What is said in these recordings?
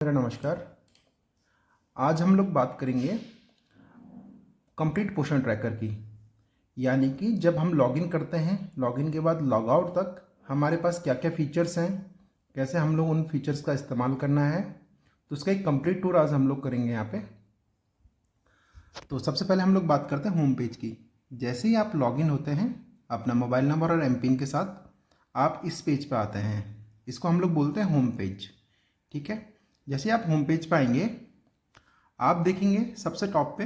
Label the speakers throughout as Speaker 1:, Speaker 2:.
Speaker 1: मेरा नमस्कार। आज हम लोग बात करेंगे कंप्लीट पोषण ट्रैकर की। यानी कि जब हम लॉगिन करते हैं, लॉगिन के बाद लॉग आउट तक हमारे पास क्या क्या फीचर्स हैं, कैसे हम लोग उन फीचर्स का इस्तेमाल करना है, तो उसका एक कंप्लीट टूर आज हम लोग करेंगे यहाँ पे। तो सबसे पहले हम लोग बात करते हैं होम पेज की। जैसे ही आप लॉगिन होते हैं अपना मोबाइल नंबर और एमपिन के साथ, आप इस पेज पे आते हैं। इसको हम लोग बोलते हैं होम पेज। ठीक है। जैसे आप होम पेज पे आएंगे, आप देखेंगे सबसे टॉप पे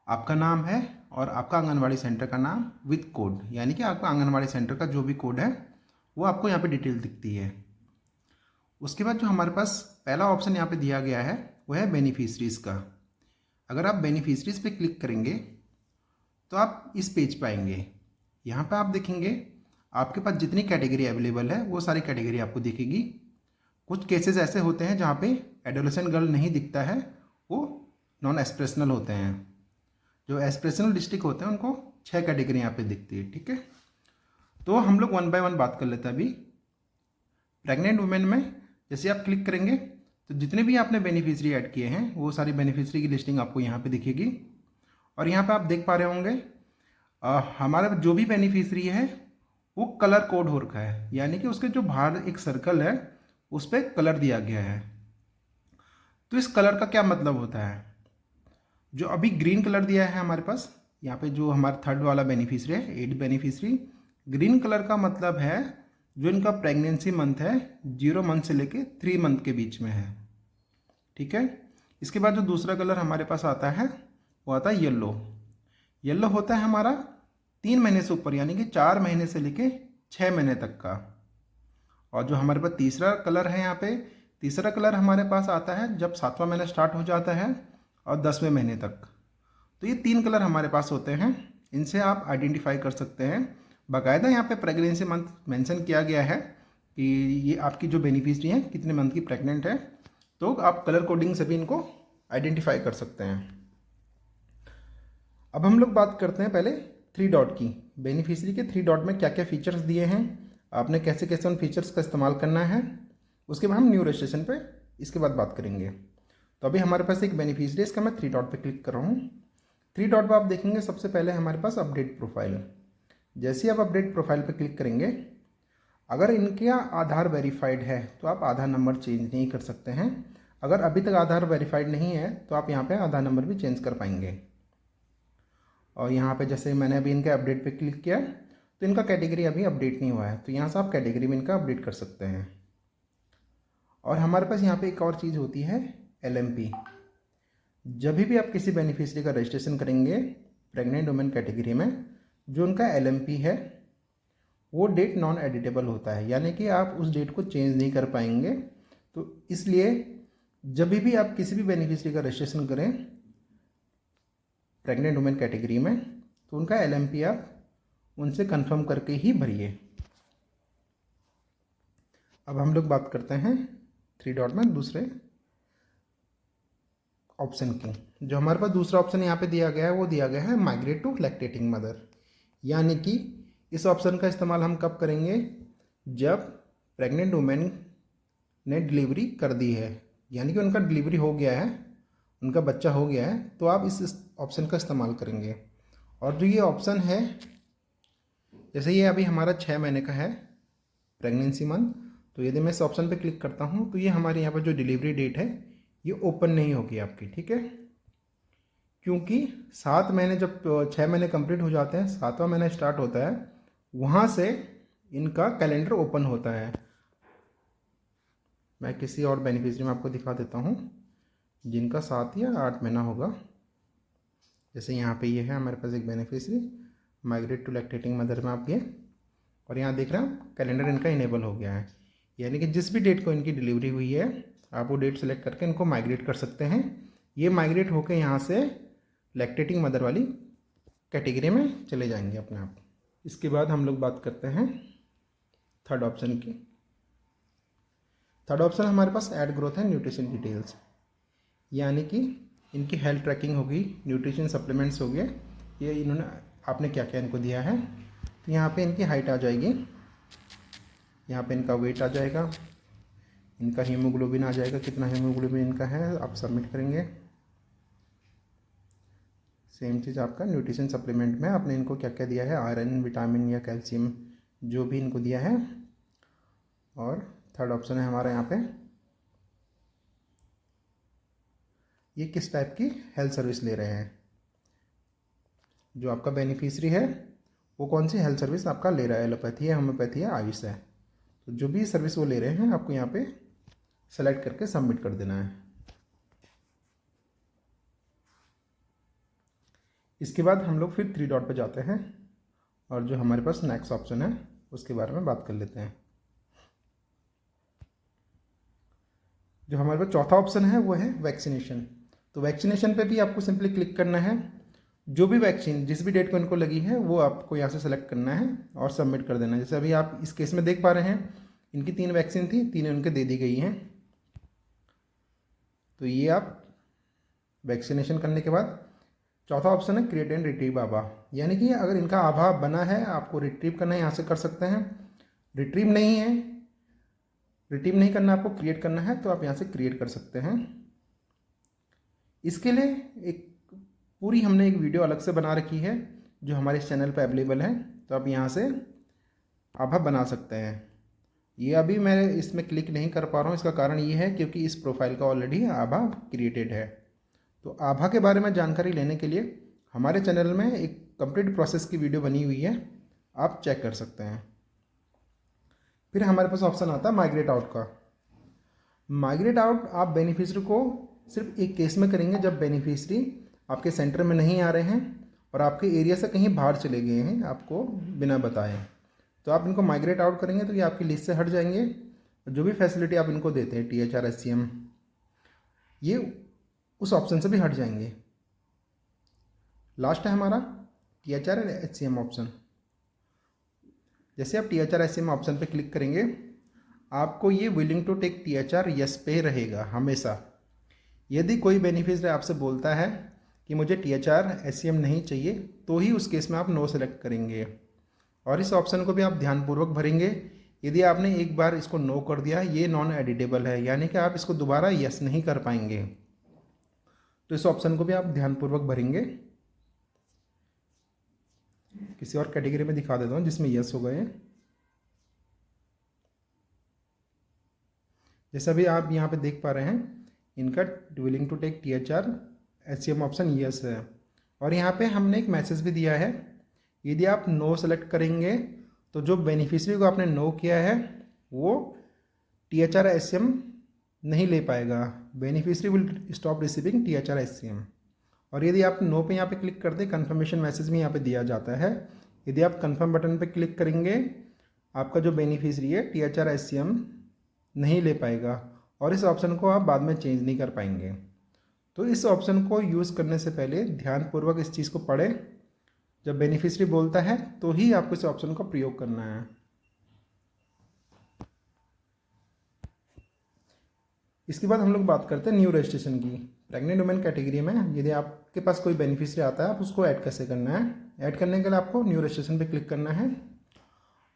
Speaker 1: आपका नाम है और आपका आंगनवाड़ी सेंटर का नाम विद कोड, यानी कि आपका आंगनवाड़ी सेंटर का जो भी कोड है वो आपको यहाँ पे डिटेल दिखती है। उसके बाद जो हमारे पास पहला ऑप्शन यहाँ पे दिया गया है वो है बेनिफिशरीज़ का। अगर आप बेनिफिशरीज़ पे क्लिक करेंगे तो आप इस पेज पे आएंगे। यहाँ पे आप देखेंगे आपके पास जितनी कैटेगरी अवेलेबल है वो सारी कैटेगरी आपको दिखेगी। कुछ केसेस ऐसे होते हैं जहाँ पे एडोलेसेंट गर्ल नहीं दिखता है, वो नॉन एस्प्रेशनल होते हैं। जो एस्प्रेशनल डिस्ट्रिक्ट होते हैं उनको 6 कैटेगरी यहाँ पे दिखती है। ठीक है। तो हम लोग 1 बाय 1 बात कर लेते हैं। अभी प्रेग्नेंट वुमेन में जैसे आप क्लिक करेंगे तो जितने भी आपने बेनिफिशरी ऐड किए हैं वो सारी बेनिफिशरी की लिस्टिंग आपको यहाँ पे दिखेगी। और यहाँ पे आप देख पा रहे होंगे हमारा जो भी बेनिफिशरी है वो कलर कोड हो रखा है, यानी कि उसके जो बाहर एक सर्कल है उस पर कलर दिया गया है। तो इस कलर का क्या मतलब होता है? जो अभी ग्रीन कलर दिया है हमारे पास यहाँ पे, जो हमारा थर्ड वाला बेनिफिशरी है, 8 बेनिफिशरी, ग्रीन कलर का मतलब है जो इनका प्रेगनेंसी मंथ है 0 मंथ से लेके 3 मंथ के बीच में है। ठीक है। इसके बाद जो दूसरा कलर हमारे पास आता है वो आता है येलो। येलो होता है हमारा 3 महीने से ऊपर, यानी कि 4 महीने से लेके 6 महीने तक का। और जो हमारे पास तीसरा कलर है यहाँ पे, तीसरा कलर हमारे पास आता है जब 7वां महीना स्टार्ट हो जाता है और 10वें महीने तक। तो ये 3 कलर हमारे पास होते हैं, इनसे आप आइडेंटिफाई कर सकते हैं। बाकायदा यहाँ पे प्रेगनेंसी मंथ मेंशन किया गया है कि ये आपकी जो बेनिफिशरी हैं कितने मंथ की प्रेग्नेंट है, तो आप कलर कोडिंग से भी इनको आइडेंटिफाई कर सकते हैं। अब हम लोग बात करते हैं पहले 3 डॉट की। बेनिफिशरी के 3 डॉट में क्या क्या फीचर्स दिए हैं, आपने कैसे कैसे उन फीचर्स का इस्तेमाल करना है, उसके बाद हम न्यू रजिस्ट्रेशन पे इसके बाद बात करेंगे। तो अभी हमारे पास एक बेनिफिशरी है, इसका मैं 3 डॉट पे क्लिक कर रहा हूँ। 3 डॉट पे आप देखेंगे सबसे पहले हमारे पास अपडेट प्रोफाइल। जैसे ही आप अपडेट प्रोफाइल पे क्लिक करेंगे, अगर इनके आधार वेरीफाइड है तो आप आधार नंबर चेंज नहीं कर सकते हैं। अगर अभी तक आधार वेरीफाइड नहीं है तो आप यहाँ पे आधार नंबर भी चेंज कर पाएंगे। और यहाँ पे जैसे मैंने अभी इनके अपडेट पे क्लिक किया तो इनका कैटेगरी अभी अपडेट नहीं हुआ है, तो यहाँ से आप कैटेगरी में इनका अपडेट कर सकते हैं। और हमारे पास यहाँ पे एक और चीज़ होती है LMP। जब भी आप किसी बेनिफिशरी का रजिस्ट्रेशन करेंगे प्रेग्नेंट वुमेन कैटेगरी में, जो उनका LMP है वो डेट नॉन एडिटेबल होता है, यानी कि आप उस डेट को चेंज नहीं कर पाएंगे। तो इसलिए जब भी आप किसी भी बेनिफिशरी का रजिस्ट्रेशन करें प्रेग्नेंट वुमेन कैटेगरी में, तो उनका LMP आप उनसे कंफर्म करके ही भरिए। अब हम लोग बात करते हैं 3 डॉट में दूसरे ऑप्शन की। जो हमारे पास दूसरा ऑप्शन यहाँ पे दिया गया है वो दिया गया है माइग्रेट टू लैक्टेटिंग मदर। यानी कि इस ऑप्शन का इस्तेमाल हम कब करेंगे, जब प्रेग्नेंट वुमेन ने डिलीवरी कर दी है, यानी कि उनका डिलीवरी हो गया है, उनका बच्चा हो गया है, तो आप इस ऑप्शन का इस्तेमाल करेंगे। और जो ये ऑप्शन है, जैसे ये अभी हमारा 6 महीने का है प्रेगनेंसी मंथ, तो यदि मैं इस ऑप्शन पे क्लिक करता हूँ तो ये हमारे यहाँ पर जो डिलीवरी डेट है ये ओपन नहीं होगी आपकी। ठीक है। क्योंकि 7 महीने, जब 6 महीने कंप्लीट हो जाते हैं, 7वां महीना स्टार्ट होता है, वहाँ से इनका कैलेंडर ओपन होता है। मैं किसी और बेनिफिशरी में आपको दिखा देता हूँ जिनका 7 या 8 महीना होगा। जैसे यहाँ पे ये है हमारे पास एक beneficiary migrate to lactating mother में आप ये, और यहाँ देख रहे हैं कैलेंडर इनका इनेबल हो गया है, यानी कि जिस भी डेट को इनकी डिलीवरी हुई है आप वो डेट सेलेक्ट करके इनको माइग्रेट कर सकते हैं। ये माइग्रेट होकर यहाँ से लैक्टेटिंग मदर वाली कैटेगरी में चले जाएंगे अपने आप। इसके बाद हम लोग बात करते हैं थर्ड ऑप्शन की। थर्ड ऑप्शन हमारे पास add growth and nutrition details, यानी कि इनकी हेल्थ ट्रैकिंग होगी, न्यूट्रिशन सप्लीमेंट्स हो गए, ये इन्होंने आपने क्या क्या इनको दिया है। तो यहाँ पे इनकी हाइट आ जाएगी, यहाँ पे इनका वेट आ जाएगा, इनका हीमोग्लोबिन आ जाएगा, कितना हीमोग्लोबिन इनका है, आप सबमिट करेंगे। सेम चीज़ आपका न्यूट्रिशन सप्लीमेंट में आपने इनको क्या क्या दिया है, आयरन, विटामिन या कैल्शियम जो भी इनको दिया है। और थर्ड ऑप्शन है हमारा यहाँ पे, ये किस टाइप की हेल्थ सर्विस ले रहे हैं। जो आपका बेनिफिशियरी है वो कौन सी हेल्थ सर्विस आपका ले रहा है, एलोपैथी है, होम्योपैथी है, आयुष है। तो जो भी सर्विस वो ले रहे हैं आपको यहाँ पे सेलेक्ट करके सबमिट कर देना है। इसके बाद हम लोग फिर 3 डॉट पे जाते हैं और जो हमारे पास नेक्स्ट ऑप्शन है उसके बारे में बात कर लेते हैं। जो हमारे पास चौथा ऑप्शन है वो है वैक्सीनेशन। तो वैक्सीनेशन पे भी आपको सिंपली क्लिक करना है। जो भी वैक्सीन जिस भी डेट को इनको लगी है वो आपको यहाँ से सेलेक्ट करना है और सबमिट कर देना है। जैसे अभी आप इस केस में देख पा रहे हैं, इनकी 3 वैक्सीन थी, 3 उनके दे दी गई हैं। तो ये आप वैक्सीनेशन करने के बाद चौथा ऑप्शन है क्रिएट एंड रिट्रीव आभा, यानी कि अगर इनका आभा बना है आपको रिट्रीव करना है, यहाँ से कर सकते हैं। रिट्रीव नहीं है, रिट्रीव नहीं करना, आपको क्रिएट करना है तो आप यहाँ से क्रिएट कर सकते हैं। इसके लिए एक पूरी हमने एक वीडियो अलग से बना रखी है जो हमारे चैनल पर अवेलेबल है, तो आप यहाँ से आभा बना सकते हैं। ये अभी मैं इसमें क्लिक नहीं कर पा रहा हूँ, इसका कारण ये है क्योंकि इस प्रोफाइल का ऑलरेडी आभा क्रिएटेड है। तो आभा के बारे में जानकारी लेने के लिए हमारे चैनल में एक कंप्लीट प्रोसेस की वीडियो बनी हुई है, आप चेक कर सकते हैं। फिर हमारे पास ऑप्शन आता है माइग्रेट आउट का। माइग्रेट आउट आप बेनिफिशियरी को सिर्फ एक केस में करेंगे जब बेनिफिशियरी आपके सेंटर में नहीं आ रहे हैं और आपके एरिया से कहीं बाहर चले गए हैं आपको बिना बताए। तो आप इनको माइग्रेट आउट करेंगे तो ये आपकी लिस्ट से हट जाएंगे। जो भी फैसिलिटी आप इनको देते हैं THR SCM, ये उस ऑप्शन से भी हट जाएंगे। लास्ट है हमारा THR SCM ऑप्शन। जैसे आप THR SCM ऑप्शन पे क्लिक करेंगे आपको ये willing to take THR yes पे रहेगा हमेशा। यदि कोई बेनिफिशियरी आपसे बोलता है कि मुझे THR SCM नहीं चाहिए तो ही उस केस में आप नो सेलेक्ट करेंगे और इस ऑप्शन को भी आप ध्यानपूर्वक भरेंगे। यदि आपने एक बार इसको नो कर दिया, ये नॉन एडिटेबल है, यानी कि आप इसको दोबारा यस नहीं कर पाएंगे। तो इस ऑप्शन को भी आप ध्यानपूर्वक भरेंगे। किसी और कैटेगरी में दिखा देता हूँ जिसमें यस हो गए। जैसा भी आप यहाँ पे देख पा रहे हैं, इनका willing to take THR SCM option yes है और यहाँ पे हमने एक मैसेज भी दिया है, यदि आप नो सेलेक्ट करेंगे तो जो बेनिफिशियरी को आपने नो किया है वो THR SCM नहीं ले पाएगा। Beneficiary will stop receiving THR SCM। और यदि आप नो पे यहाँ पे क्लिक करते हैं, कन्फर्मेशन मैसेज भी यहाँ पे दिया जाता है। यदि आप कन्फर्म बटन पे क्लिक करेंगे आपका जो बेनिफिशियरी है THR SCM नहीं ले पाएगा और इस ऑप्शन को आप बाद में चेंज नहीं कर पाएंगे। तो इस ऑप्शन को यूज़ करने से पहले ध्यानपूर्वक इस चीज़ को पढ़ें। जब बेनिफिशियरी बोलता है तो ही आपको इस ऑप्शन का प्रयोग करना है। इसके बाद हम लोग बात करते हैं न्यू रजिस्ट्रेशन की। प्रेग्नेंट वुमेन कैटेगरी में यदि आपके पास कोई बेनिफिशियरी आता है आप उसको ऐड कैसे करना है। ऐड करने के लिए आपको न्यू रजिस्ट्रेशन पे क्लिक करना है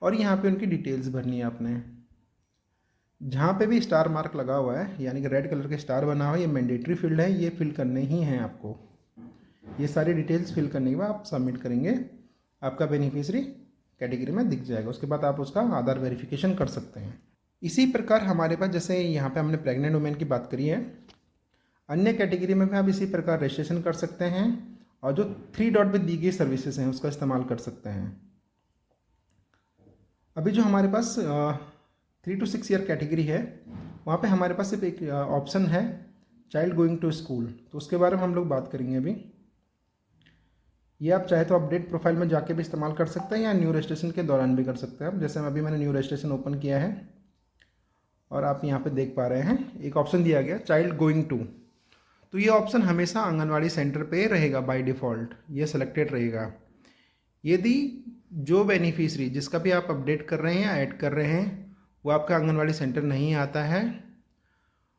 Speaker 1: और यहाँ पे उनकी डिटेल्स भरनी है आपने। जहाँ पे भी स्टार मार्क लगा हुआ है यानी कि रेड कलर के स्टार बना हुआ है, ये मैंडेटरी फील्ड है, ये फिल करने ही हैं आपको। ये सारी डिटेल्स फिल करने के बाद आप सबमिट करेंगे, आपका बेनिफिशियरी कैटेगरी में दिख जाएगा। उसके बाद आप उसका आधार वेरिफिकेशन कर सकते हैं। इसी प्रकार हमारे पास जैसे यहाँ पे हमने प्रेग्नेंट वुमेन की बात करी है, अन्य कैटेगरी में भी आप इसी प्रकार रजिस्ट्रेशन कर सकते हैं और जो 3 डॉट पे दी गई सर्विसेज हैं उसका इस्तेमाल कर सकते हैं। अभी जो हमारे पास 3 to 6 ईयर कैटेगरी है वहाँ पे हमारे पास सिर्फ एक ऑप्शन है चाइल्ड गोइंग टू स्कूल, तो उसके बारे में हम लोग बात करेंगे अभी। ये आप चाहे तो अपडेट प्रोफाइल में जाके भी इस्तेमाल कर सकते हैं या न्यू रजिस्ट्रेशन के दौरान भी कर सकते हैं। जैसे अभी मैंने न्यू रजिस्ट्रेशन ओपन किया है और आप यहाँ पे देख पा रहे हैं एक ऑप्शन दिया गया चाइल्ड गोइंग टू। तो ये ऑप्शन हमेशा आंगनवाड़ी सेंटर पे रहेगा, बाय डिफ़ॉल्ट ये सिलेक्टेड रहेगा। यदि जो बेनिफिशियरी जिसका भी आप अपडेट कर रहे हैं या ऐड कर रहे हैं वो आपका आंगनवाड़ी सेंटर नहीं आता है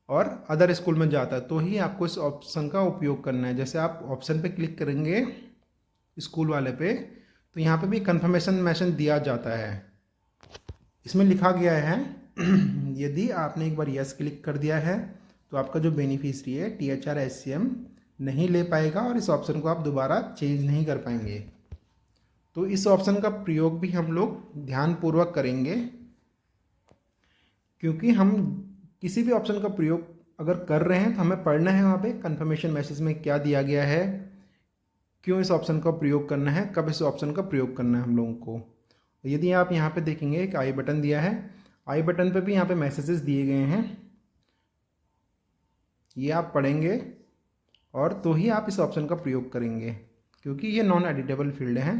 Speaker 1: और अदर स्कूल में जाता है तो ही आपको इस ऑप्शन का उपयोग करना है। जैसे आप ऑप्शन पे क्लिक करेंगे स्कूल वाले पे तो यहाँ पे भी कंफर्मेशन मैसेज दिया जाता है। इसमें लिखा गया है यदि आपने एक बार यस क्लिक कर दिया है तो आपका जो बेनिफिशियरी है THR-SCM नहीं ले पाएगा और इस ऑप्शन को आप दोबारा चेंज नहीं कर पाएंगे। तो इस ऑप्शन का प्रयोग भी हम लोग ध्यानपूर्वक करेंगे, क्योंकि हम किसी भी ऑप्शन का प्रयोग अगर कर रहे हैं तो हमें पढ़ना है वहाँ पे कंफर्मेशन मैसेज में क्या दिया गया है, क्यों इस ऑप्शन का प्रयोग करना है, कब इस ऑप्शन का प्रयोग करना है हम लोगों को। यदि आप यहाँ पे देखेंगे एक आई बटन दिया है, आई बटन पे भी यहाँ पे मैसेजेस दिए गए हैं, ये आप पढ़ेंगे और तो ही आप इस ऑप्शन का प्रयोग करेंगे, क्योंकि ये नॉन एडिटेबल फील्ड है।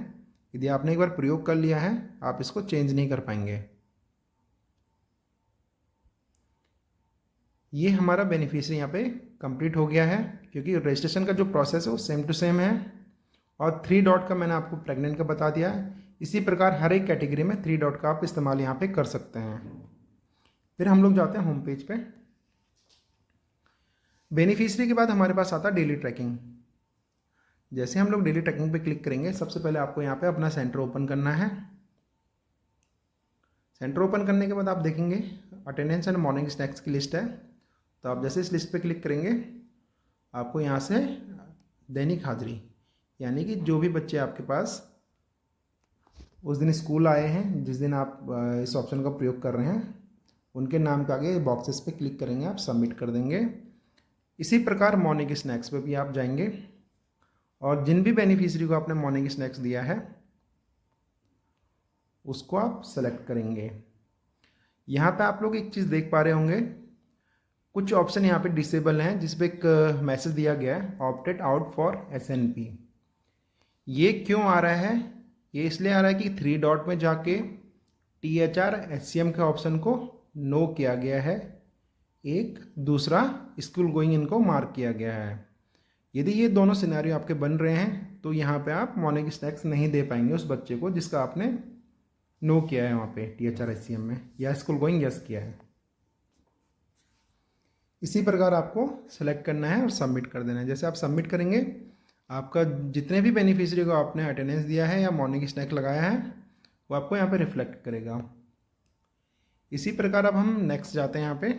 Speaker 1: यदि आपने एक बार प्रयोग कर लिया है आप इसको चेंज नहीं कर पाएंगे। ये हमारा बेनिफिशियरी यहाँ पे कंप्लीट हो गया है, क्योंकि रजिस्ट्रेशन का जो प्रोसेस है वो सेम टू सेम है और 3 डॉट का मैंने आपको प्रेग्नेंट का बता दिया है। इसी प्रकार हर एक कैटेगरी में 3 डॉट का आप इस्तेमाल यहाँ पे कर सकते हैं। फिर हम लोग जाते हैं होम पेज पे। बेनिफिशियरी के बाद हमारे पास आता है डेली ट्रैकिंग। जैसे हम लोग डेली ट्रैकिंग पे क्लिक करेंगे, सबसे पहले आपको यहाँ पे अपना सेंटर ओपन करना है। सेंटर ओपन करने के बाद आप देखेंगे अटेंडेंस एंड मॉर्निंग स्नैक्स की लिस्ट है। तो आप जैसे इस लिस्ट पे क्लिक करेंगे आपको यहाँ से दैनिक हाजिरी, यानी कि जो भी बच्चे आपके पास उस दिन स्कूल आए हैं, जिस दिन आप इस ऑप्शन का प्रयोग कर रहे हैं, उनके नाम के आगे बॉक्सेस पे क्लिक करेंगे, आप सबमिट कर देंगे। इसी प्रकार मॉर्निंग स्नैक्स पे भी आप जाएंगे और जिन भी बेनिफिशियरी को आपने मॉर्निंग स्नैक्स दिया है उसको आप सेलेक्ट करेंगे। यहाँ पे आप लोग एक चीज़ देख पा रहे होंगे, कुछ ऑप्शन यहाँ पे डिसेबल हैं, जिस पे एक मैसेज दिया गया है ऑप्टेड आउट फॉर SNP। ये क्यों आ रहा है? ये इसलिए आ रहा है कि 3 डॉट में जाके THR-SCM के ऑप्शन को नो किया गया है, एक दूसरा स्कूल गोइंग इनको मार्क किया गया है। यदि ये दोनों सिनेरियो आपके बन रहे हैं तो यहाँ पे आप मॉर्निंग स्नैक्स नहीं दे पाएंगे उस बच्चे को जिसका आपने नो किया है वहाँ पे THR-SCM में, या स्कूल गोइंग यस किया है। इसी प्रकार आपको सेलेक्ट करना है और सबमिट कर देना है। जैसे आप सबमिट करेंगे, आपका जितने भी बेनिफिशियरी को आपने अटेंडेंस दिया है या मॉर्निंग स्नैक लगाया है वो आपको यहाँ पे रिफ्लेक्ट करेगा। इसी प्रकार अब हम नेक्स्ट जाते हैं। यहाँ पे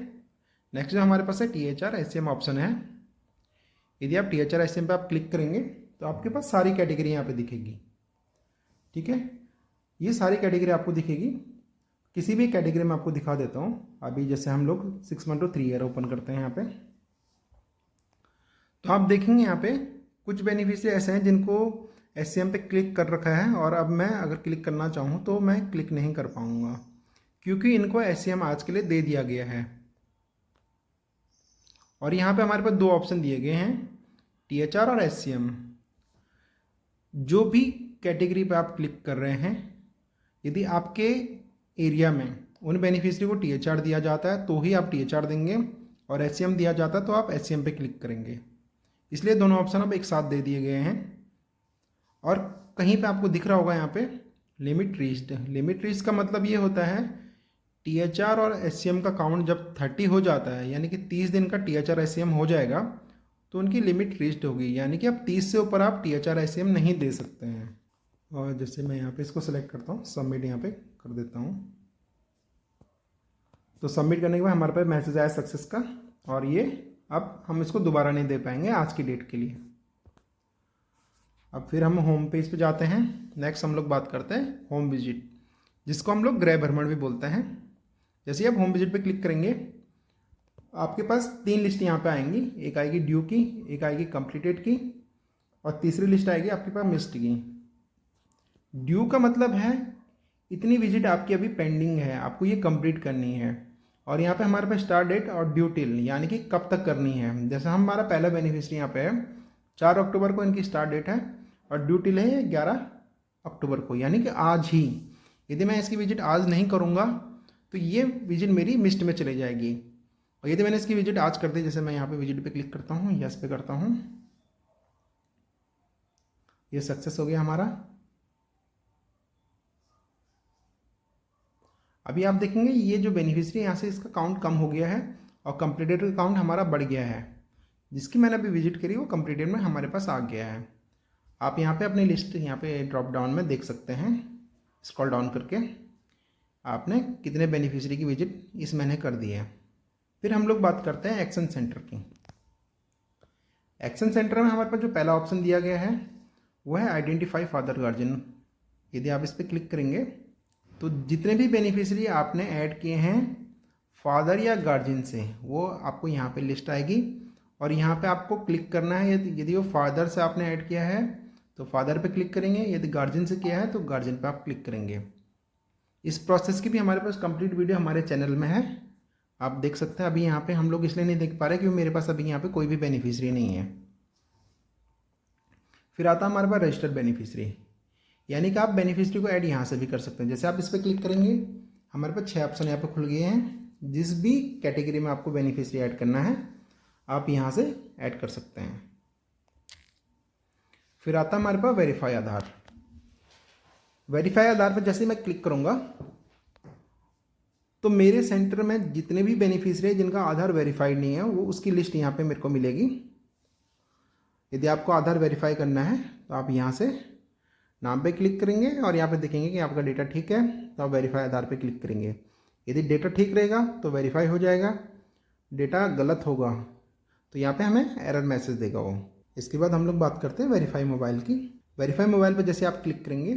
Speaker 1: नेक्स्ट जो हमारे पास है THR-SCM ऑप्शन है। यदि आप THR-SCM पे आप क्लिक करेंगे तो आपके पास सारी कैटेगरी यहाँ पे दिखेगी। ठीक है, ये सारी कैटेगरी आपको दिखेगी। किसी भी कैटेगरी में आपको दिखा देता हूँ। अभी जैसे हम लोग 6 मंथ to 3 ईयर ओपन करते हैं यहाँ पे, तो आप देखेंगे यहाँ पे कुछ बेनिफिशियरी ऐसे हैं जिनको SCM पे क्लिक कर रखा है और अब मैं अगर क्लिक करना चाहूँ तो मैं क्लिक नहीं कर पाऊँगा, क्योंकि इनको SCM आज के लिए दे दिया गया है। और यहाँ पे हमारे पास 2 ऑप्शन दिए गए हैं, THR और SCM। जो भी कैटेगरी पे आप क्लिक कर रहे हैं, यदि आपके एरिया में उन बेनिफिशियरी को THR दिया जाता है तो ही आप THR देंगे, और SCM दिया जाता है तो आप SCM पे क्लिक करेंगे। इसलिए दोनों ऑप्शन अब एक साथ दे दिए गए हैं। और कहीं पे आपको दिख रहा होगा यहाँ पे लिमिट रीच्ड। लिमिट रीच्ड का मतलब ये होता है THR और SCM का काउंट जब 30 हो जाता है, यानी कि 30 दिन का THR-SCM हो जाएगा, तो उनकी लिमिट रीच्ड होगी, यानी कि अब 30 से ऊपर आप THR-SCM नहीं दे सकते हैं। और जैसे मैं यहाँ पे इसको सेलेक्ट करता हूँ, सबमिट यहाँ पे कर देता हूँ, तो सबमिट करने के बाद हमारे पास मैसेज आया सक्सेस का, और ये अब हम इसको दोबारा नहीं दे पाएंगे आज की डेट के लिए। अब फिर हम होम पेज पे जाते हैं। नेक्स्ट हम लोग बात करते हैं होम विजिट, जिसको हम लोग गृह भ्रमण भी बोलते हैं। जैसे आप होम विजिट पे क्लिक करेंगे, आपके पास 3 लिस्ट यहाँ पे आएंगी। एक आएगी ड्यू की, एक आएगी कंप्लीटेड की, और तीसरी लिस्ट आएगी आपके पास मिस्ड की। ड्यू का मतलब है इतनी विजिट आपकी अभी पेंडिंग है, आपको ये कंप्लीट करनी है। और यहाँ पे हमारे पास स्टार्ट डेट और ड्यू टिल, यानी कि कब तक करनी है। जैसे हमारा पहला बेनिफिशियरी यहाँ पे है 4 अक्टूबर को इनकी स्टार्ट डेट है, और ड्यू टिल है 11 अक्टूबर को, यानी कि आज ही। यदि मैं इसकी विजिट आज नहीं करूँगा तो ये विजिट मेरी मिस्ड में चली जाएगी। और यदि मैंने इसकी विजिट आज कर दी, जैसे मैं यहाँ पे विजिट पे क्लिक करता हूँ, यस पे करता हूँ, ये सक्सेस हो गया हमारा। अभी आप देखेंगे ये जो बेनिफिशियरी यहाँ से इसका काउंट कम हो गया है और कंप्लीटेड का काउंट हमारा बढ़ गया है। जिसकी मैंने अभी विजिट करी वो कंप्लीटेड में हमारे पास आ गया है। आप यहाँ पे अपनी लिस्ट यहाँ पे ड्रॉप डाउन में देख सकते हैं, स्क्रॉल डाउन करके। आपने कितने बेनिफिशियरी की विजिट इस महीने कर दी है। फिर हम लोग बात करते हैं एक्शन सेंटर की। एक्शन सेंटर में हमारे पास जो पहला ऑप्शन दिया गया है वो है आइडेंटिफाई फादर गार्जियन। यदि आप इस पर क्लिक करेंगे तो जितने भी बेनिफिशियरी आपने ऐड किए हैं फादर या गार्जियन से वो आपको यहाँ पे लिस्ट आएगी और यहाँ पे आपको क्लिक करना है। यदि वो फादर से आपने ऐड किया है तो फादर पे क्लिक करेंगे, यदि गार्जियन से किया है तो गार्जियन पे आप क्लिक करेंगे। इस प्रोसेस की भी हमारे पास कंप्लीट वीडियो हमारे चैनल में है, आप देख सकते हैं। अभी यहाँ पे हम लोग इसलिए नहीं देख पा रहे क्योंकि मेरे पास अभी यहाँ पे कोई भी बेनिफिशियरी नहीं है। फिर आता है हमारे पास रजिस्टर्ड बेनिफिशियरी, यानी कि आप बेनिफिशियरी को ऐड यहाँ से भी कर सकते हैं। जैसे आप इस पर क्लिक करेंगे हमारे पास 6 ऑप्शन यहाँ पे खुल गए हैं। जिस भी कैटेगरी में आपको बेनिफिशियरी ऐड करना है आप यहाँ से ऐड कर सकते हैं। फिर आता है हमारे पास वेरीफाई आधार। वेरीफाई आधार पर जैसे मैं क्लिक करूँगा तो मेरे सेंटर में जितने भी बेनिफिशियरी हैं जिनका आधार वेरीफाइड नहीं है वो उसकी लिस्ट यहाँ पे मेरे को मिलेगी। यदि आपको आधार वेरीफाई करना है तो आप यहाँ से नाम पे क्लिक करेंगे और यहाँ पे देखेंगे कि आपका डेटा ठीक है तो आप वेरीफाई आधार पे क्लिक करेंगे। यदि डेटा ठीक रहेगा तो वेरीफाई हो जाएगा, डेटा गलत होगा तो यहाँ पे हमें एरर मैसेज देगा वो। इसके बाद हम लोग बात करते हैं वेरीफाई मोबाइल की। वेरीफाई मोबाइल पर जैसे आप क्लिक करेंगे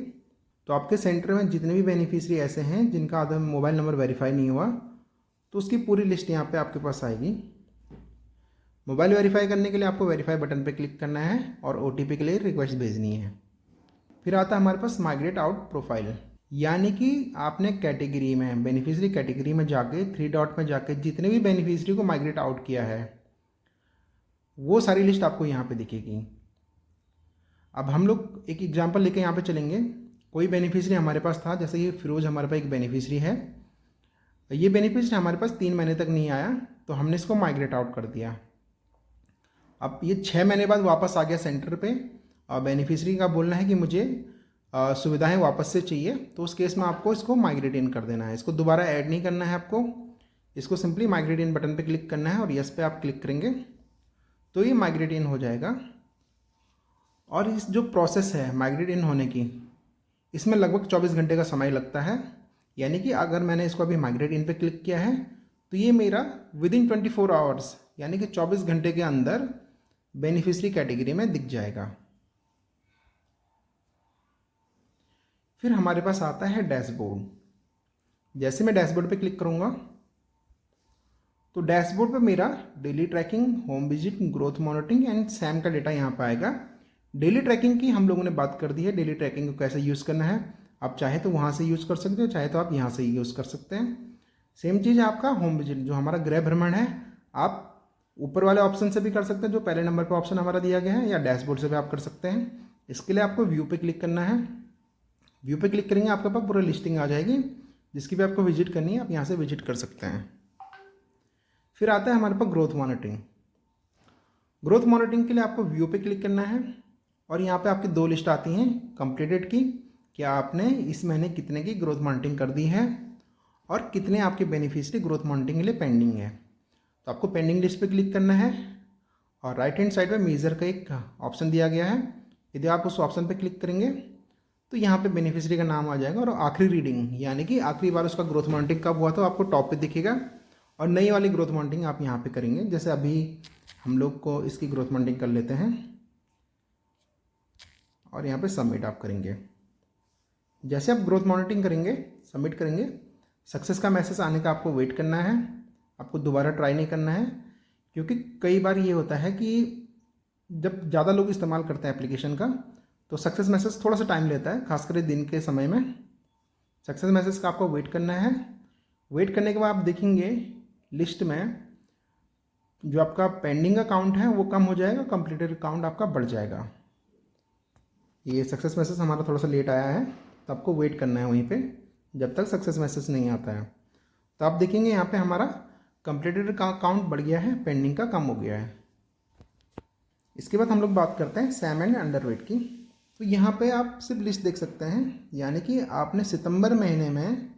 Speaker 1: तो आपके सेंटर में जितने भी बेनिफिशियरी ऐसे हैं जिनका आधार मोबाइल नंबर वेरीफाई नहीं हुआ तो उसकी पूरी लिस्ट यहाँ पे आपके पास आएगी। मोबाइल वेरीफाई करने के लिए आपको वेरीफाई बटन पे क्लिक करना है और OTP के लिए रिक्वेस्ट भेजनी है। फिर आता है हमारे पास माइग्रेट आउट प्रोफाइल, यानी कि आपने कैटेगरी में बेनिफिशियरी कैटेगरी में जाके 3 डॉट में जाके जितने भी बेनिफिशियरी को माइग्रेट आउट किया है वो सारी लिस्ट आपको यहाँ पे दिखेगी। अब हम लोग एक एग्जांपल लेके यहाँ पे चलेंगे। कोई बेनिफिशियरी हमारे पास था, जैसे ये फिरोज हमारे पास एक बेनिफिशियरी है। ये बेनिफिशियरी हमारे पास 3 महीने तक नहीं आया तो हमने इसको माइग्रेट आउट कर दिया। अब ये 6 महीने बाद वापस आ गया सेंटर पे और बेनिफिशियरी का बोलना है कि मुझे सुविधाएं वापस से चाहिए, तो उस केस में आपको इसको माइग्रेट इन कर देना है। इसको दोबारा ऐड नहीं करना है आपको, इसको सिंपली माइग्रेट इन बटन पे क्लिक करना है और यस पे आप क्लिक करेंगे तो ये माइग्रेट इन हो जाएगा। और इस जो प्रोसेस है माइग्रेट इन होने की इसमें लगभग 24 घंटे का समय लगता है। यानी कि अगर मैंने इसको अभी माइग्रेट इन पे क्लिक किया है तो ये मेरा विदिन 24 आवर्स यानी कि 24 घंटे के अंदर बेनिफिशियरी कैटेगरी में दिख जाएगा। फिर हमारे पास आता है डैशबोर्ड। जैसे मैं डैशबोर्ड पे क्लिक करूँगा तो डैशबोर्ड पे मेरा daily tracking, home visit, growth monitoring and SAM का डेटा यहाँ पर आएगा। डेली ट्रैकिंग की हम लोगों ने बात कर दी है, डेली ट्रैकिंग को कैसे यूज़ करना है। आप चाहे तो वहाँ से यूज़ कर सकते हो, चाहे तो आप यहाँ से यूज़ कर सकते हैं। सेम चीज़ है आपका होम विजिट, जो हमारा गृह भ्रमण है आप ऊपर वाले ऑप्शन से भी कर सकते हैं जो पहले नंबर पर ऑप्शन हमारा दिया गया है, या डैशबोर्ड से भी आप कर सकते हैं। इसके लिए आपको व्यू पे क्लिक करना है। व्यू पे क्लिक करेंगे आपके पास पूरा लिस्टिंग आ जाएगी, जिसकी भी आपको विजिट करनी है आप यहाँ से विजिट कर सकते हैं। फिर आता है हमारे पास ग्रोथ मॉनिटरिंग। ग्रोथ मॉनिटरिंग के लिए आपको व्यू पे क्लिक करना है और यहाँ पे आपकी 2 लिस्ट आती हैं कंप्लीटेड की, क्या आपने इस महीने कितने की ग्रोथ मॉनिटरिंग कर दी है और कितने आपके बेनिफिशियरी ग्रोथ मॉनिटरिंग के लिए पेंडिंग है। तो आपको पेंडिंग लिस्ट पे क्लिक करना है और राइट हैंड साइड में मेजर का एक ऑप्शन दिया गया है। यदि आप उस ऑप्शन पे क्लिक करेंगे तो यहाँ पे बेनिफिशियरी का नाम आ जाएगा और आखिरी रीडिंग यानी कि आखिरी बार उसका ग्रोथ मॉनिटरिंग कब हुआ तो आपको टॉप पे दिखेगा और नई वाली ग्रोथ मॉनिटरिंग आप यहाँ पे करेंगे। जैसे अभी हम लोग को इसकी ग्रोथ मॉनिटरिंग कर लेते हैं और यहाँ पे सबमिट आप करेंगे। जैसे आप ग्रोथ मॉनिटरिंग करेंगे, सबमिट करेंगे, सक्सेस का मैसेज आने का आपको वेट करना है, आपको दोबारा ट्राई नहीं करना है। क्योंकि कई बार ये होता है कि जब ज़्यादा लोग इस्तेमाल करते हैं एप्लीकेशन का तो सक्सेस मैसेज थोड़ा सा टाइम लेता है, खासकर दिन के समय में। सक्सेस मैसेज का आपको वेट करना है। वेट करने के बाद आप देखेंगे लिस्ट में जो आपका पेंडिंग अकाउंट है वो कम हो जाएगा, कंप्लीटेड अकाउंट आपका बढ़ जाएगा। ये सक्सेस मैसेज हमारा थोड़ा सा लेट आया है तो आपको वेट करना है वहीं पे जब तक सक्सेस मैसेज नहीं आता है। तो आप देखेंगे यहाँ पे हमारा कंप्लीटेड का अकाउंट बढ़ गया है, पेंडिंग का कम हो गया है। इसके बाद हम लोग बात करते हैं सैम एंड अंडरवेट की। तो यहाँ पे आप सिर्फ लिस्ट देख सकते हैं, यानी कि आपने सितंबर महीने में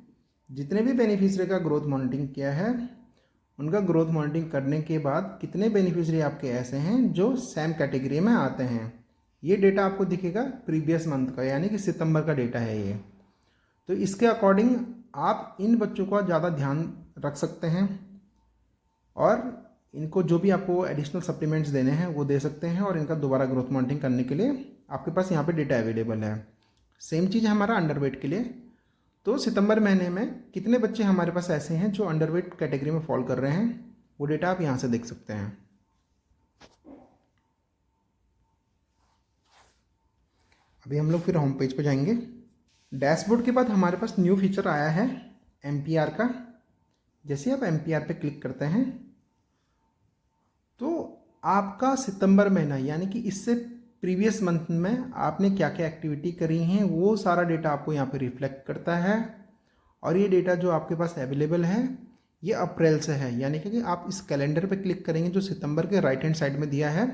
Speaker 1: जितने भी बेनिफिशियरी का ग्रोथ मॉनिटरिंग किया है उनका ग्रोथ मॉनिटरिंग करने के बाद कितने बेनिफिशियरी आपके ऐसे हैं जो सैम कैटेगरी में आते हैं। ये डेटा आपको दिखेगा प्रीवियस मंथ का, यानी कि सितंबर का डेटा है ये। तो इसके अकॉर्डिंग आप इन बच्चों का ज़्यादा ध्यान रख सकते हैं और इनको जो भी आपको एडिशनल सप्लीमेंट्स देने हैं वो दे सकते हैं, और इनका दोबारा ग्रोथ मॉनिटरिंग करने के लिए आपके पास यहाँ पे डेटा अवेलेबल है। सेम चीज़ है हमारा अंडरवेट के लिए। तो सितंबर महीने में कितने बच्चे हमारे पास ऐसे हैं जो अंडरवेट कैटेगरी में फॉल कर रहे हैं, वो डेटा आप यहाँ से देख सकते हैं। अभी हम लोग फिर होम पेज पे जाएंगे। डैशबोर्ड के बाद हमारे पास न्यू फीचर आया है MPR का। जैसे आप MPR पे क्लिक करते हैं तो आपका सितंबर महीना यानी कि इससे प्रीवियस मंथ में आपने क्या क्या एक्टिविटी करी हैं वो सारा डेटा आपको यहाँ पे रिफ्लेक्ट करता है। और ये डेटा जो आपके पास अवेलेबल है ये अप्रैल से है, यानी कि आप इस कैलेंडर पे क्लिक करेंगे जो सितंबर के राइट हैंड साइड में दिया है,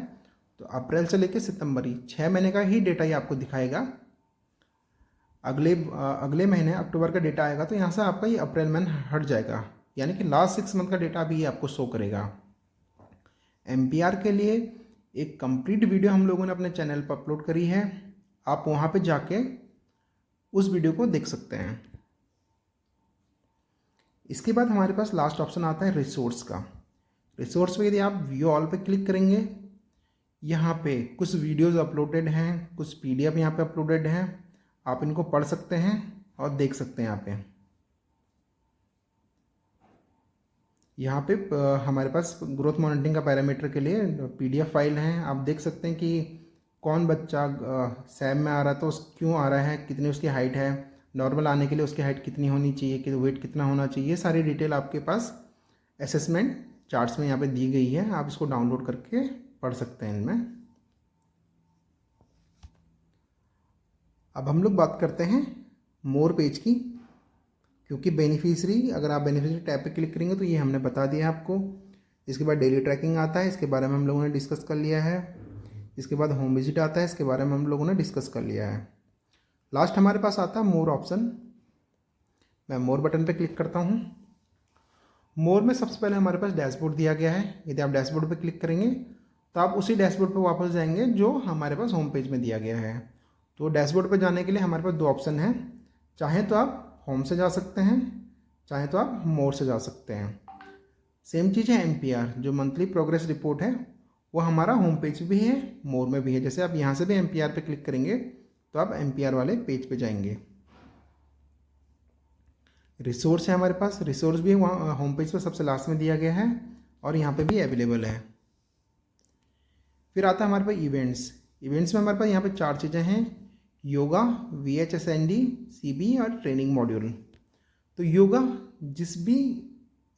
Speaker 1: तो अप्रैल से लेकर सितंबर ही 6 महीने का ही डेटा ये आपको दिखाएगा। अगले महीने अक्टूबर का डेटा आएगा तो यहाँ से आपका ये अप्रैल महीना हट जाएगा, यानी कि लास्ट 6 मंथ का डेटा भी ये आपको शो करेगा। MPR के लिए एक कंप्लीट वीडियो हम लोगों ने अपने चैनल पर अपलोड करी है, आप वहाँ पे जाके उस वीडियो को देख सकते हैं। इसके बाद हमारे पास लास्ट ऑप्शन आता है रिसोर्स का। रिसोर्स पे यदि आप व्यू ऑल पे क्लिक करेंगे, यहाँ पे कुछ वीडियोस अपलोडेड हैं, कुछ PDF यहाँ पे अपलोडेड हैं, आप इनको पढ़ सकते हैं और देख सकते हैं। यहाँ पे हमारे पास ग्रोथ मॉनिटरिंग का पैरामीटर के लिए PDF फाइल हैं। आप देख सकते हैं कि कौन बच्चा सैम में आ रहा है तो क्यों आ रहा है, कितनी उसकी हाइट है, नॉर्मल आने के लिए उसकी हाइट कितनी होनी चाहिए, कि वेट कितना होना चाहिए, ये सारी डिटेल आपके पास असेसमेंट चार्ट्स में यहाँ पे दी गई है। आप इसको डाउनलोड करके पढ़ सकते हैं इनमें। अब हम लोग बात करते हैं मोर पेज की, क्योंकि बेनिफिशरी, अगर आप बेनिफिशरी टैब पे क्लिक करेंगे तो ये हमने बता दिया आपको। इसके बाद डेली ट्रैकिंग आता है, इसके बारे में हम लोगों ने डिस्कस कर लिया है। इसके बाद होम विजिट आता है, इसके बारे में हम लोगों ने डिस्कस कर लिया है। लास्ट हमारे पास आता है मोर ऑप्शन। मैं मोर बटन पे क्लिक करता हूँ। मोर में सबसे पहले हमारे पास डैशबोर्ड दिया गया है। यदि आप डैशबोर्ड पे क्लिक करेंगे तो आप उसी डैशबोर्ड पे वापस जाएंगे जो हमारे पास होम पेज में दिया गया है। तो डैशबोर्ड पे जाने के लिए हमारे पास 2 ऑप्शन हैं, चाहे तो आप होम से जा सकते हैं, चाहे तो आप मोर से जा सकते हैं। सेम चीज़ है MPR, जो मंथली प्रोग्रेस रिपोर्ट है वो हमारा होम पेज भी है, मोर में भी है। जैसे आप यहाँ से भी MPR पे क्लिक करेंगे तो आप MPR वाले पेज पे जाएंगे। रिसोर्स है हमारे पास, रिसोर्स भी वहाँ होम पेज पर सबसे लास्ट में दिया गया है और यहाँ पे भी अवेलेबल है। फिर आता है हमारे पास इवेंट्स। इवेंट्स में हमारे पास यहाँ पे 4 चीज़ें हैं, योगा, VHSND, CB और ट्रेनिंग मॉड्यूल। तो योगा जिस भी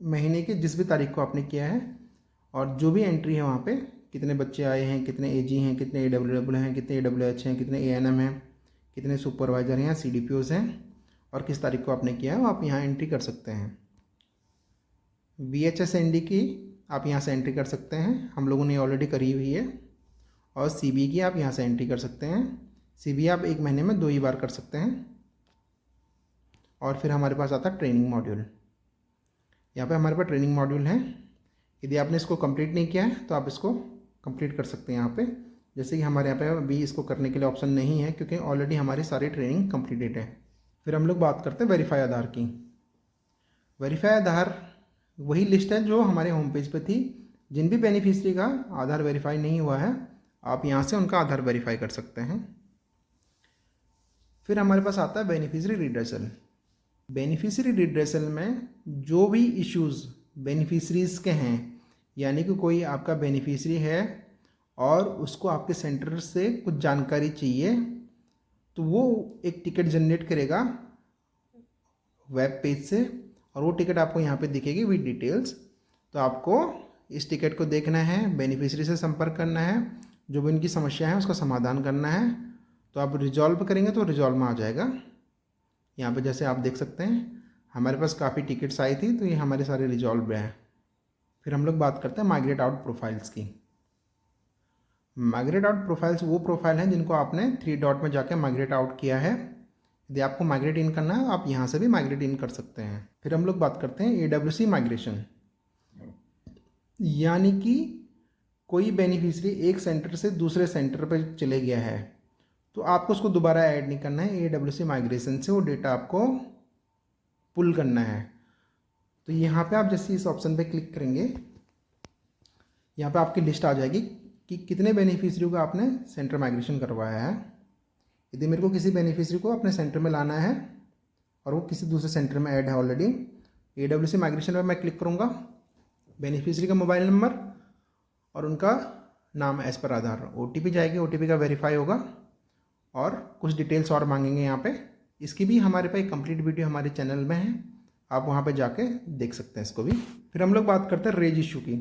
Speaker 1: महीने के जिस भी तारीख को आपने किया है और जो भी एंट्री है वहाँ पे कितने बच्चे आए हैं, कितने AG हैं, कितने AWW हैं, कितने AWH हैं, कितने ANM हैं, कितने सुपरवाइज़र हैं या CDPOs हैं और किस तारीख को आपने किया है वो आप यहाँ एंट्री कर सकते हैं। VHSND की आप यहाँ से एंट्री कर सकते हैं, हम लोगों ने ऑलरेडी करी हुई है। और CB की आप यहाँ से एंट्री कर सकते हैं। CB आप 1 महीने में 2 ही बार कर सकते हैं। और फिर हमारे पास आता है ट्रेनिंग मॉड्यूल। यहाँ पे हमारे पास ट्रेनिंग मॉड्यूल है, यदि आपने इसको कंप्लीट नहीं किया है तो आप इसको कंप्लीट कर सकते हैं यहाँ पे। जैसे कि हमारे यहाँ पे अभी इसको करने के लिए ऑप्शन नहीं है क्योंकि ऑलरेडी हमारी सारी ट्रेनिंग कंप्लीटेड है। फिर हम लोग बात करते हैं वेरीफाई आधार की। वेरीफाई आधार वही लिस्ट है जो हमारे होम पेज पे थी। जिन भी बेनिफिशियरी का आधार वेरीफाई नहीं हुआ है आप यहाँ से उनका आधार वेरीफाई कर सकते हैं। फिर हमारे पास आता है बेनिफिशियरी रिड्रेसल। बेनिफिशियरी रिड्रेसल में जो भी इश्यूज़ बेनिफिशरीज़ के हैं, यानी कि कोई आपका बेनिफिशरी है और उसको आपके सेंटर से कुछ जानकारी चाहिए, तो वो एक टिकट जनरेट करेगा वेब पेज से और वो टिकट आपको यहाँ पे दिखेगी विद डिटेल्स। तो आपको इस टिकट को देखना है, बेनिफिशरी से संपर्क करना है, जो भी उनकी समस्या है उसका समाधान करना है। तो आप रिजॉल्व करेंगे तो रिजॉल्व में आ जाएगा। यहाँ पे जैसे आप देख सकते हैं हमारे पास काफ़ी टिकट्स आई थी, तो ये हमारे सारे रिजॉल्व हैं। फिर हम लोग बात करते हैं माइग्रेट आउट प्रोफाइल्स की। माइग्रेट आउट प्रोफाइल्स वो प्रोफाइल हैं जिनको आपने 3 डॉट में जाके माइग्रेट आउट किया है। यदि आपको माइग्रेट इन करना है आप यहाँ से भी माइग्रेट इन कर सकते हैं। फिर हम लोग बात करते हैं AWC माइग्रेशन, यानी कि कोई बेनिफिशियरी एक सेंटर से दूसरे सेंटर पर चले गया है तो आपको उसको दोबारा ऐड नहीं करना है। AWC माइग्रेशन से वो डेटा आपको पुल करना है। तो यहाँ पे आप जैसे इस ऑप्शन पे क्लिक करेंगे, यहाँ पे आपकी लिस्ट आ जाएगी कि कितने बेनिफिशियरी को आपने सेंटर माइग्रेशन करवाया है। यदि मेरे को किसी बेनिफिशियरी को अपने सेंटर में लाना है और वो किसी दूसरे सेंटर में ऐड है ऑलरेडी, AWS माइग्रेशन में मैं क्लिक करूँगा, बेनिफिशियरी का मोबाइल नंबर और उनका नाम एज़ पर आधार, OTP जाएगी, OTP का वेरीफाई होगा और कुछ डिटेल्स और मांगेंगे यहाँ पे। इसकी भी हमारे पास एक कंप्लीट वीडियो हमारे चैनल में है, आप वहाँ पे जाके देख सकते हैं इसको भी। फिर हम लोग बात करते हैं रेज इशू की।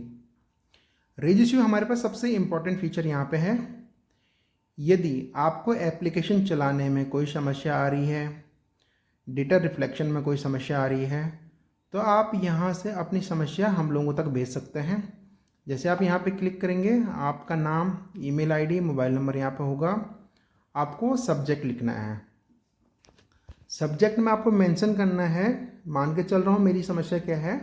Speaker 1: रेज इशू हमारे पास सबसे इम्पॉर्टेंट फीचर यहाँ पे है। यदि आपको एप्लीकेशन चलाने में कोई समस्या आ रही है, डेटा रिफ्लेक्शन में कोई समस्या आ रही है, तो आप यहाँ से अपनी समस्या हम लोगों तक भेज सकते हैं। जैसे आप यहाँ पे क्लिक करेंगे, आपका नाम, ईमेल आईडी, मोबाइल नंबर यहाँ पे होगा। आपको सब्जेक्ट लिखना है। सब्जेक्ट में आपको मेंशन करना है, मान के चल रहा हूँ मेरी समस्या क्या है,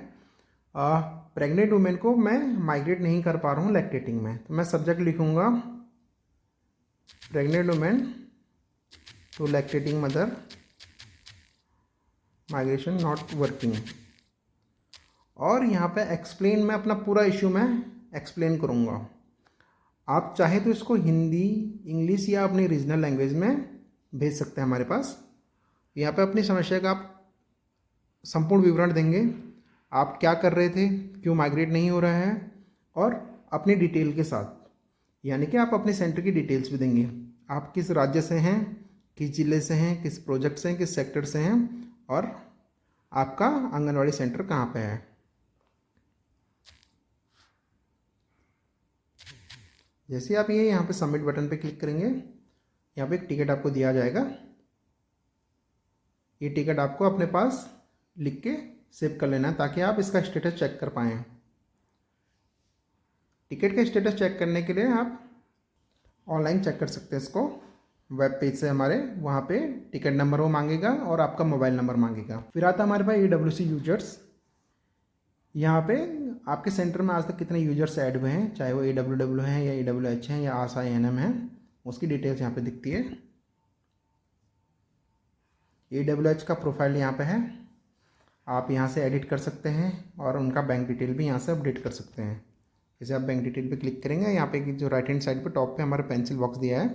Speaker 1: प्रेग्नेंट वुमेन को मैं माइग्रेट नहीं कर पा रहा हूँ लैक्टेटिंग में, तो मैं सब्जेक्ट लिखूँगा pregnant women to lactating mother migration not working. और यहाँ पे एक्सप्लेन में अपना पूरा इशू मैं एक्सप्लेन करूँगा। आप चाहे तो इसको हिंदी, इंग्लिश या अपनी रीजनल लैंग्वेज में भेज सकते हैं हमारे पास। यहाँ पे अपनी समस्या का आप संपूर्ण विवरण देंगे, आप क्या कर रहे थे, क्यों माइग्रेट नहीं हो रहा है, और अपनी डिटेल के साथ, यानी कि आप अपने सेंटर की डिटेल्स भी देंगे। आप किस राज्य से हैं, किस ज़िले से हैं, किस प्रोजेक्ट से हैं, किस सेक्टर से हैं, और आपका आंगनवाड़ी सेंटर कहाँ पे है। जैसे आप ये यहाँ पे सबमिट बटन पे क्लिक करेंगे, यहाँ पे एक टिकट आपको दिया जाएगा। ये टिकट आपको अपने पास लिख के सेव कर लेना है ताकि आप इसका स्टेटस चेक कर पाएँ। टिकट का स्टेटस चेक करने के लिए आप ऑनलाइन चेक कर सकते हैं इसको, वेब पेज से हमारे, वहाँ पे टिकट नंबर वो मांगेगा और आपका मोबाइल नंबर मांगेगा। फिर आता हमारे पास AWS यूजर्स। यहाँ पे आपके सेंटर में आज तक कितने यूजर्स ऐड हुए हैं, चाहे वो AWW हैं या AWH हैं या आशा ANM हैं, उसकी डिटेल्स यहाँ पे दिखती है। AWH का प्रोफाइल यहाँ पे है, आप यहाँ से एडिट कर सकते हैं और उनका बैंक डिटेल भी यहाँ से अपडेट कर सकते हैं। जैसे आप बैंक डिटेल पे क्लिक करेंगे, यहाँ पे जो राइट हैंड साइड पे टॉप पे हमारा पेंसिल बॉक्स दिया है,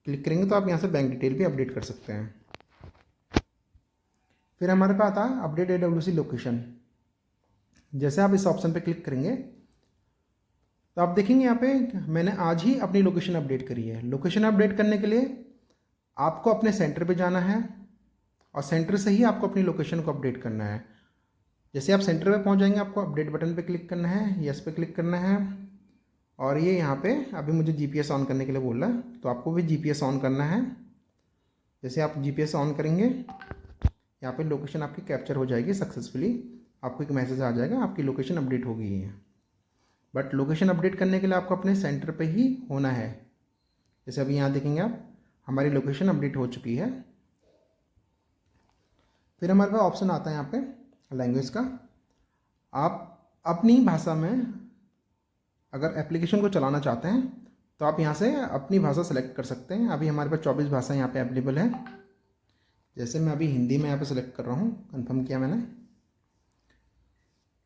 Speaker 1: क्लिक करेंगे तो आप यहाँ से बैंक डिटेल भी अपडेट कर सकते हैं। फिर हमारे पास आता है अपडेट AWS लोकेशन। जैसे आप इस ऑप्शन पे क्लिक करेंगे तो आप देखेंगे यहाँ पे मैंने आज ही अपनी लोकेशन अपडेट करी है। लोकेशन अपडेट करने के लिए आपको अपने सेंटर पे जाना है और सेंटर से ही आपको अपनी लोकेशन को अपडेट करना है। जैसे आप सेंटर पे पहुँच जाएंगे, आपको अपडेट बटन पे क्लिक करना है, यस पे क्लिक करना है, और ये यहाँ पे अभी मुझे GPS ऑन करने के लिए बोल रहा है, तो आपको भी GPS ऑन करना है। जैसे आप GPS ऑन करेंगे, यहाँ पे लोकेशन आपकी कैप्चर हो जाएगी सक्सेसफुली, आपको एक मैसेज आ जाएगा आपकी लोकेशन अपडेट हो गई है। बट लोकेशन अपडेट करने के लिए आपको अपने सेंटर पे ही होना है। जैसे अभी यहाँ देखेंगे आप, हमारी लोकेशन अपडेट हो चुकी है। फिर हमारे पास ऑप्शन आता है यहाँ पे लैंग्वेज का। आप अपनी भाषा में अगर एप्लीकेशन को चलाना चाहते हैं तो आप यहाँ से अपनी भाषा सेलेक्ट कर सकते हैं। अभी हमारे पास 24 भाषा यहाँ पे अवेलेबल है। जैसे मैं अभी हिंदी में यहाँ पे सेलेक्ट कर रहा हूँ, कंफर्म किया मैंने,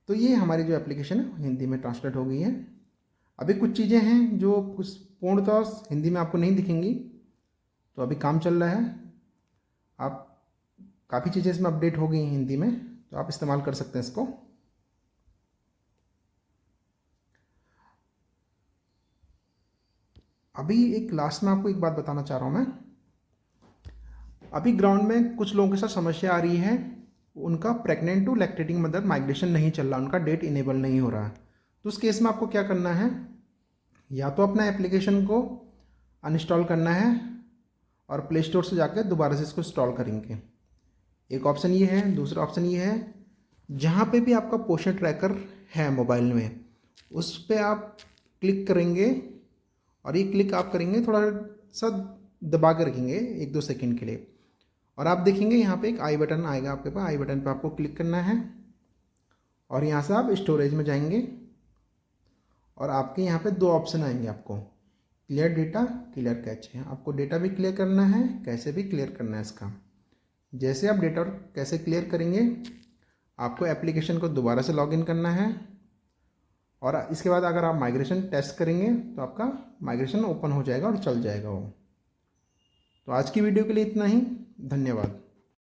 Speaker 1: तो ये हमारी जो एप्लीकेशन है हिंदी में ट्रांसलेट हो गई है। अभी कुछ चीज़ें हैं जो कुछ पूर्णतः हिंदी में आपको नहीं दिखेंगी, तो अभी काम चल रहा है। आप काफ़ी चीज़ें इसमें अपडेट हो गई हैं हिंदी में, तो आप इस्तेमाल कर सकते हैं इसको। अभी एक लास्ट में आपको एक बात बताना चाह रहा हूँ मैं। अभी ग्राउंड में कुछ लोगों के साथ समस्या आ रही है, उनका pregnant to lactating mother migration नहीं चल रहा, उनका डेट इनेबल नहीं हो रहा। तो उस केस में आपको क्या करना है, या तो अपना एप्लीकेशन को अनइंस्टॉल करना है और प्ले स्टोर से जाकर दोबारा से इसको इंस्टॉल करेंगे। एक ऑप्शन ये है। दूसरा ऑप्शन ये है, जहाँ पे भी आपका पोषण ट्रैकर है मोबाइल में, उस पर आप क्लिक करेंगे और ये क्लिक आप करेंगे, थोड़ा सा दबा के रखेंगे 1-2 सेकंड के लिए, और आप देखेंगे यहाँ पे एक आई बटन आएगा आपके पास। आई बटन पे आपको क्लिक करना है और यहाँ से आप स्टोरेज में जाएंगे और आपके यहाँ पे 2 ऑप्शन आएंगे आपको, क्लियर डेटा, क्लियर कैचे। आपको डेटा भी क्लियर करना है, कैसे भी क्लियर करना है इसका। जैसे आप डेटा कैसे क्लियर करेंगे, आपको एप्लीकेशन को दोबारा से लॉगिन करना है और इसके बाद अगर आप माइग्रेशन टेस्ट करेंगे तो आपका माइग्रेशन ओपन हो जाएगा और चल जाएगा वो। तो आज की वीडियो के लिए इतना ही। धन्यवाद।